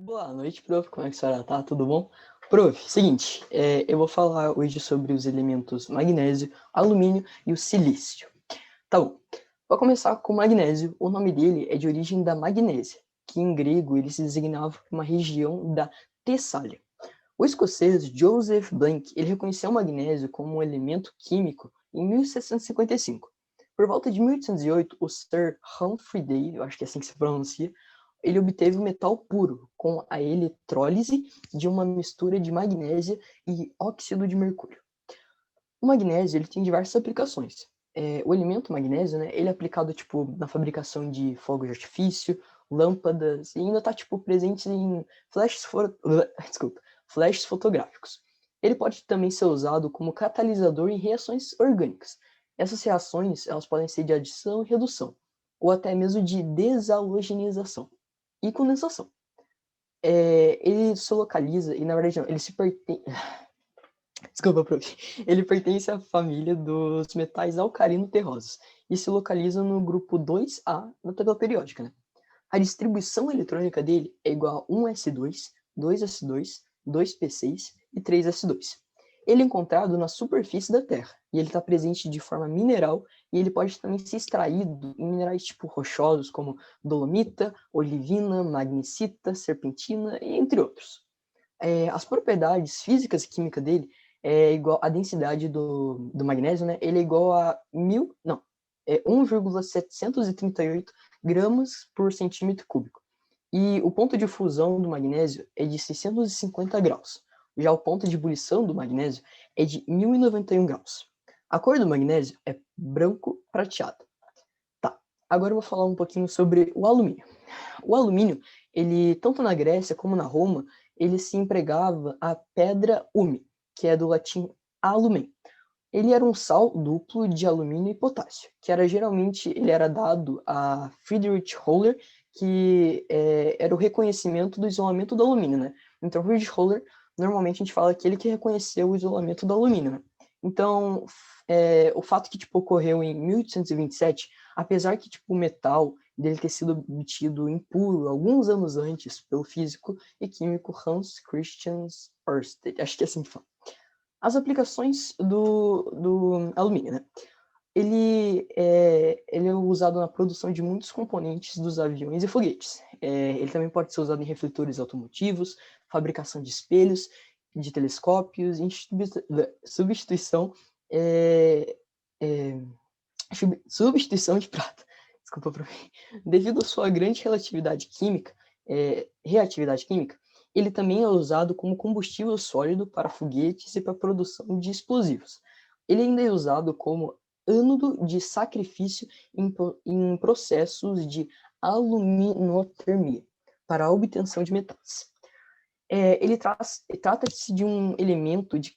Boa noite, prof. Como é que a senhora tá? Tudo bom? Prof, seguinte, eu vou falar hoje sobre os elementos magnésio, alumínio e o silício. Tá bom. Vou começar com o magnésio. O nome dele é de origem da Magnésia, que em grego ele se designava por uma região da Tessália. O escocês Joseph Blank, ele reconheceu o magnésio como um elemento químico em 1755. Por volta de 1808, o Sir Humphry Davy, eu acho que é assim que se pronuncia, ele obteve o metal puro com a eletrólise de uma mistura de magnésia e óxido de mercúrio. O magnésio ele tem diversas aplicações. O elemento magnésio, né, ele é aplicado tipo na fabricação de fogos de artifício, lâmpadas e ainda está tipo presente em flashes fotográficos. Ele pode também ser usado como catalisador em reações orgânicas. Essas reações elas podem ser de adição e redução, ou até mesmo de desalogenização e condensação. Ele se localiza, e na verdade não, ele se pertence. Desculpa, prof. Ele pertence à família dos metais alcalino-terrosos e se localiza no grupo 2A da tabela periódica, né? A distribuição eletrônica dele é igual a 1s2, 2s2, 2p6 e 3s2. Ele é encontrado na superfície da Terra e ele está presente de forma mineral e ele pode também ser extraído em minerais tipo rochosos como dolomita, olivina, magnesita, serpentina, entre outros. As propriedades físicas e químicas dele é igual a densidade do magnésio, né? Ele é igual a 1,738 gramas por centímetro cúbico. E o ponto de fusão do magnésio é de 650 graus. Já o ponto de ebulição do magnésio é de 1091 graus. A cor do magnésio é branco prateado. Tá, agora eu vou falar um pouquinho sobre o alumínio. O alumínio, ele tanto na Grécia como na Roma, ele se empregava a pedra úmida, que é do latim alumen. Ele era um sal duplo de alumínio e potássio, que era geralmente ele era dado a Friedrich Höhler, que era o reconhecimento do isolamento do alumínio, né? Então, Friedrich Höhler, normalmente a gente fala aquele que reconheceu o isolamento do alumínio, né? Então, o fato que tipo ocorreu em 1827, apesar que tipo o metal dele ter sido obtido impuro alguns anos antes pelo físico e químico Hans Christian Ørsted, acho que é assim que fala. As aplicações do alumínio, né? Ele é usado na produção de muitos componentes dos aviões e foguetes. Ele também pode ser usado em refletores automotivos, fabricação de espelhos, de telescópios, substituição, é, é, substituição de prata. Desculpa para mim. Devido à sua grande reatividade química, ele também é usado como combustível sólido para foguetes e para a produção de explosivos. Ele ainda é usado como ânodo de sacrifício em processos de aluminotermia para a obtenção de metais. Trata-se de um elemento de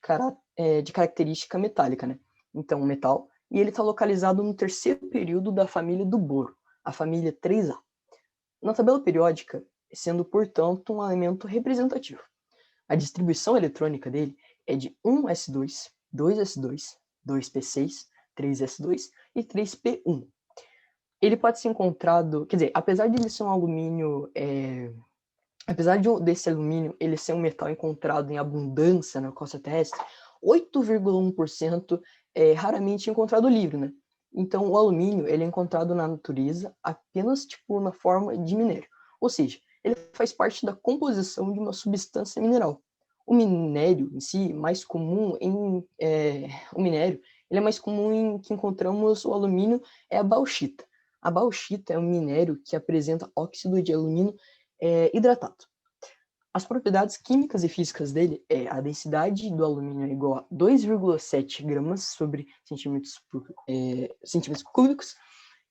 característica metálica, né? Então, metal, e ele está localizado no terceiro período da família do boro, a família 3A. Na tabela periódica, sendo, portanto, um elemento representativo. A distribuição eletrônica dele é de 1s2, 2s2, 2p6, 3s2 e 3p1. Ele pode ser encontrado, quer dizer, apesar de ele ser um alumínio, desse alumínio ele ser um metal encontrado em abundância na costa terrestre, 8,1% é raramente encontrado livre, né? Então, o alumínio ele é encontrado na natureza apenas tipo na forma de minério, ou seja, ele faz parte da composição de uma substância mineral. O minério em si, mais comum o minério, ele é mais comum em que encontramos o alumínio é a bauxita. A bauxita é um minério que apresenta óxido de alumínio hidratado. As propriedades químicas e físicas dele é a densidade do alumínio é igual a 2,7 gramas sobre centímetros cúbicos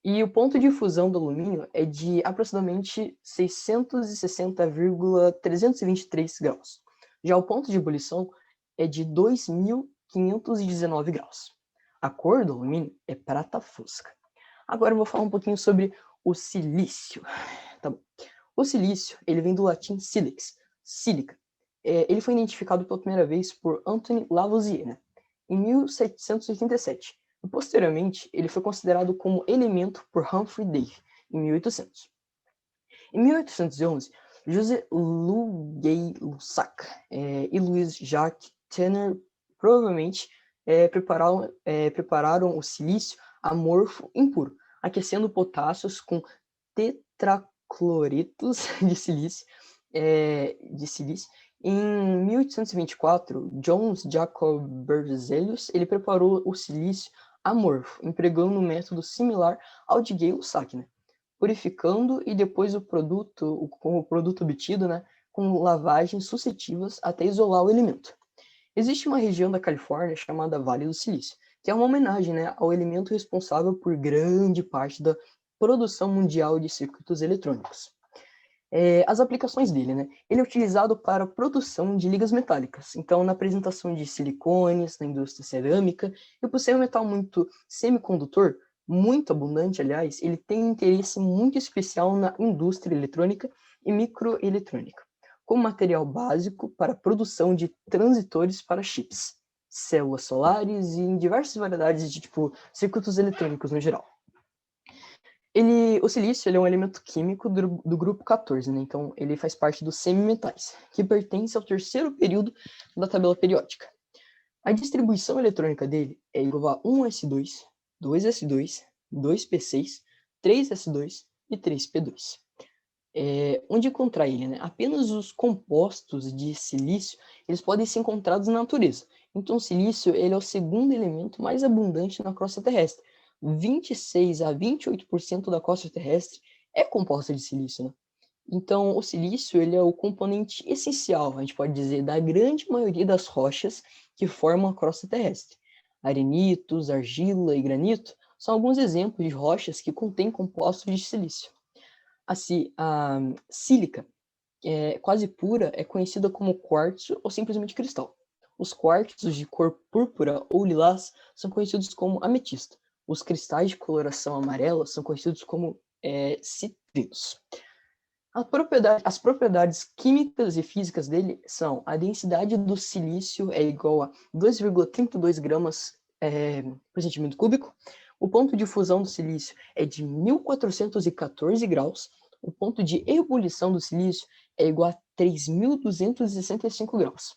e o ponto de fusão do alumínio é de aproximadamente 660,323 graus. Já o ponto de ebulição é de 2.519 graus. A cor do alumínio é prata fosca. Agora eu vou falar um pouquinho sobre o silício. Tá bom. O silício, ele vem do latim silex, sílica. Ele foi identificado pela primeira vez por Anthony Lavoisier, né, em 1787. E, posteriormente, ele foi considerado como elemento por Humphry Davy, em 1800. Em 1811, José Luguei-Lussac e Louis Jacques Tanner provavelmente prepararam o silício amorfo impuro, aquecendo potássios com tetracloretos de silício. Em 1824, Johannes Jacob Berzelius ele preparou o silício amorfo, empregando um método similar ao de Gay-Lussac, né? Purificando e depois com o produto obtido, né, com lavagens sucessivas até isolar o elemento. Existe uma região da Califórnia chamada Vale do Silício, que é uma homenagem, né, ao elemento responsável por grande parte da produção mundial de circuitos eletrônicos. As aplicações dele, né? Ele é utilizado para a produção de ligas metálicas, então na apresentação de silicones, na indústria cerâmica, e por ser um metal muito semicondutor, muito abundante, aliás, ele tem um interesse muito especial na indústria eletrônica e microeletrônica, como material básico para a produção de transitores para chips, células solares e em diversas variedades de circuitos eletrônicos no geral. O silício ele é um elemento químico do grupo 14, né? Então ele faz parte dos semimetais, que pertence ao terceiro período da tabela periódica. A distribuição eletrônica dele é igual a 1s2, 2s2, 2p6, 3s2 e 3p2. Onde encontrar ele, né? Apenas os compostos de silício eles podem ser encontrados na natureza. Então o silício ele é o segundo elemento mais abundante na crosta terrestre. 26 a 28% da crosta terrestre é composta de silício, né? Então, o silício ele é o componente essencial, a gente pode dizer, da grande maioria das rochas que formam a crosta terrestre. Arenitos, argila e granito são alguns exemplos de rochas que contêm compostos de silício. A sílica, quase pura, é conhecida como quartzo ou simplesmente cristal. Os quartzos de cor púrpura ou lilás são conhecidos como ametista. Os cristais de coloração amarela são conhecidos como citrinos. As propriedades químicas e físicas dele são: a densidade do silício é igual a 2,32 gramas por centímetro cúbico, o ponto de fusão do silício é de 1414 graus, o ponto de ebulição do silício é igual a 3.265 graus.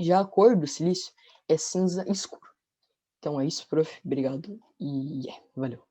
Já a cor do silício é cinza escuro. Então é isso, prof. Obrigado e valeu.